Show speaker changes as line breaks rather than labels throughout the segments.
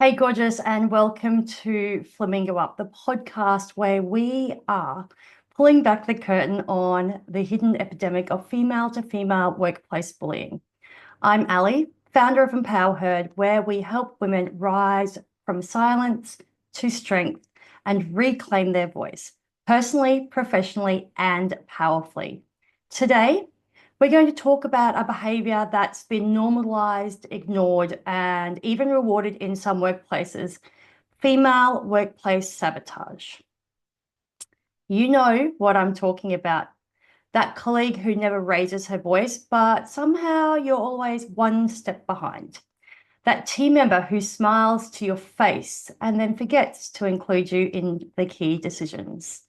Hey, gorgeous, and welcome to Flamingo Up, the podcast where we are pulling back the curtain on the hidden epidemic of female to female workplace bullying. I'm Allie, founder of EmpowHEARD, where we help women rise from silence to strength and reclaim their voice, personally, professionally, and powerfully. Today, we're going to talk about a behaviour that's been normalised, ignored, and even rewarded in some workplaces: female workplace sabotage. You know what I'm talking about. That colleague who never raises her voice, but somehow you're always one step behind. That team member who smiles to your face and then forgets to include you in the key decisions.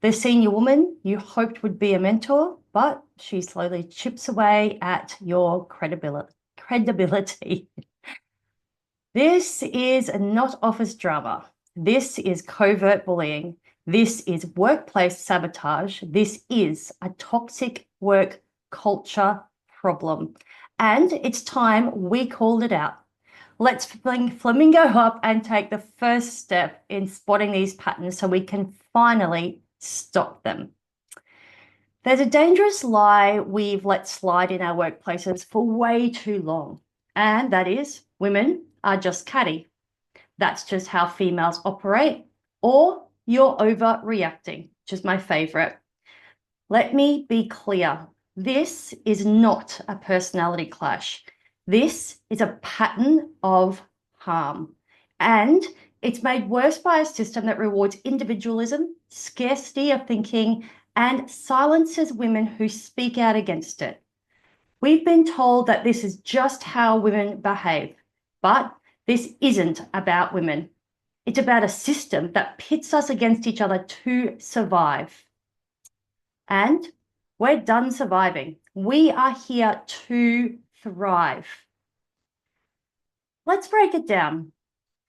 The senior woman you hoped would be a mentor, but she slowly chips away at your credibility. This is not office drama. This is covert bullying. This is workplace sabotage. This is a toxic work culture problem. And it's time we called it out. Let's fling Flamingo up and take the first step in spotting these patterns so we can finally stop them. There's a dangerous lie we've let slide in our workplaces for way too long, and that is women are just catty. That's just how females operate, or you're overreacting, which is my favorite. Let me be clear. This is not a personality clash. This is a pattern of harm, and it's made worse by a system that rewards individualism, scarcity of thinking, and silences women who speak out against it. We've been told that this is just how women behave, but this isn't about women. It's about a system that pits us against each other to survive. And we're done surviving. We are here to thrive. Let's break it down.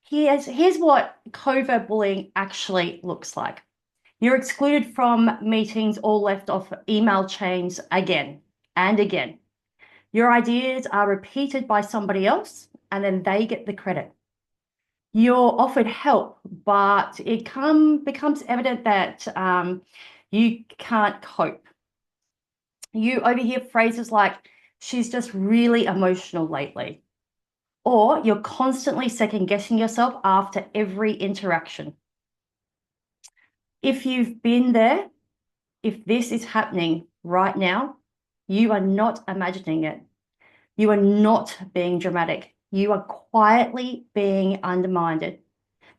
Here's what covert bullying actually looks like. You're excluded from meetings or left off email chains again and again. Your ideas are repeated by somebody else, and then they get the credit. You're offered help, but it becomes evident that you can't cope. You overhear phrases like, "she's just really emotional lately," or you're constantly second guessing yourself after every interaction. If you've been there, if this is happening right now, you are not imagining it. You are not being dramatic. You are quietly being undermined.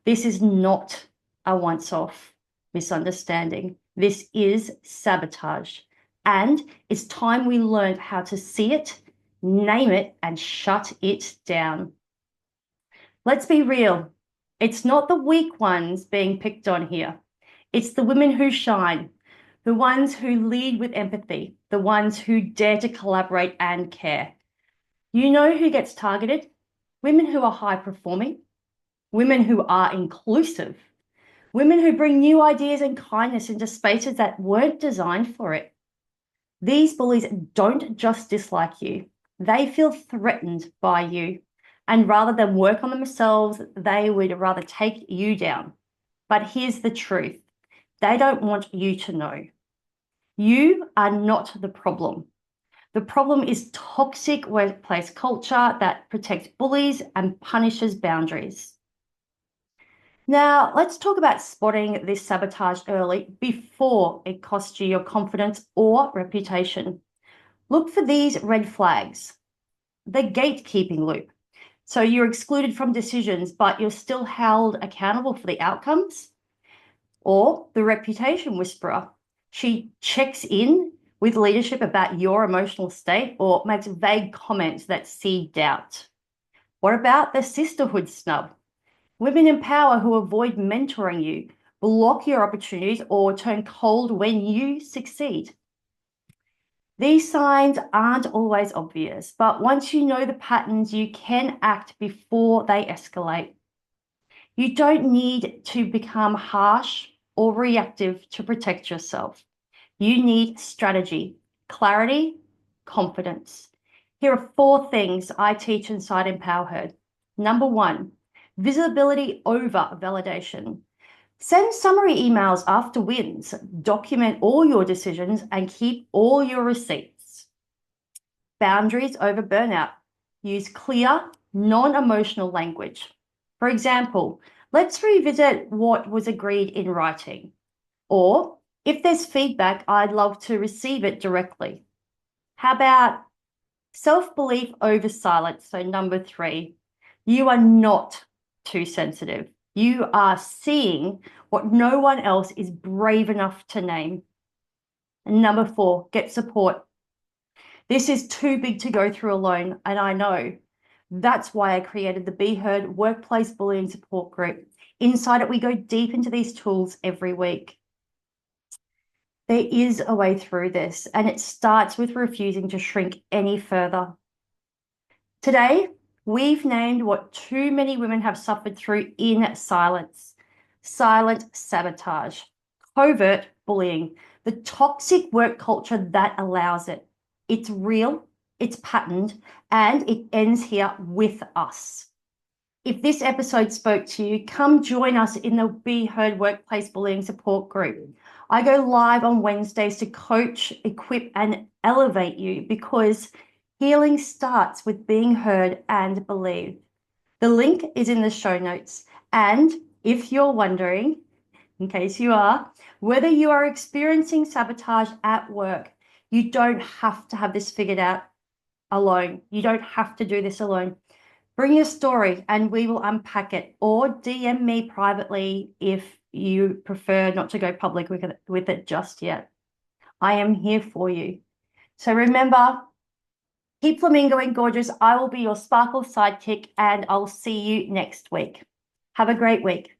This is not a once-off misunderstanding. This is sabotage. And it's time we learned how to see it, name it, and shut it down. Let's be real. It's not the weak ones being picked on here. It's the women who shine, the ones who lead with empathy, the ones who dare to collaborate and care. You know who gets targeted? Women who are high performing, women who are inclusive, women who bring new ideas and kindness into spaces that weren't designed for it. These bullies don't just dislike you, they feel threatened by you. And rather than work on themselves, they would rather take you down. But here's the truth. They don't want you to know. You are not the problem. The problem is toxic workplace culture that protects bullies and punishes boundaries. Now, let's talk about spotting this sabotage early before it costs you your confidence or reputation. Look for these red flags. The gatekeeping loop. So you're excluded from decisions, but you're still held accountable for the outcomes. Or the reputation whisperer. She checks in with leadership about your emotional state or makes vague comments that seed doubt. What about the sisterhood snub? Women in power who avoid mentoring you, block your opportunities, or turn cold when you succeed. These signs aren't always obvious, but once you know the patterns, you can act before they escalate. You don't need to become harsh or reactive to protect yourself. You need strategy, clarity, confidence. Here are 4 things I teach inside EmpowHEARD. Number 1, Visibility over validation. Send summary emails after wins, document all your decisions, and keep all your receipts. Boundaries over burnout. Use clear, non-emotional language. For example, let's revisit what was agreed in writing. Or, if there's feedback, I'd love to receive it directly. How about self-belief over silence? So number 3, you are not too sensitive. You are seeing what no one else is brave enough to name. And number 4, get support. This is too big to go through alone, and I know. That's why I created the Be Heard Workplace Bullying Support Group. Inside it, we go deep into these tools every week. There is a way through this, and it starts with refusing to shrink any further. Today, we've named what too many women have suffered through in silence. Silent sabotage, covert bullying, the toxic work culture that allows it. It's real, it's patterned, and it ends here with us. If this episode spoke to you, come join us in the Be Heard Workplace Bullying Support Group. I go live on Wednesdays to coach, equip, and elevate you because healing starts with being heard and believed. The link is in the show notes. And if you're wondering, in case you are, whether you are experiencing sabotage at work, you don't have to have this figured out alone. You don't have to do this alone. Bring your story and we will unpack it, or DM me privately if you prefer not to go public with it just yet. I am here for you. So remember, keep flamingoing, gorgeous. I will be your sparkle sidekick and I'll see you next week. Have a great week.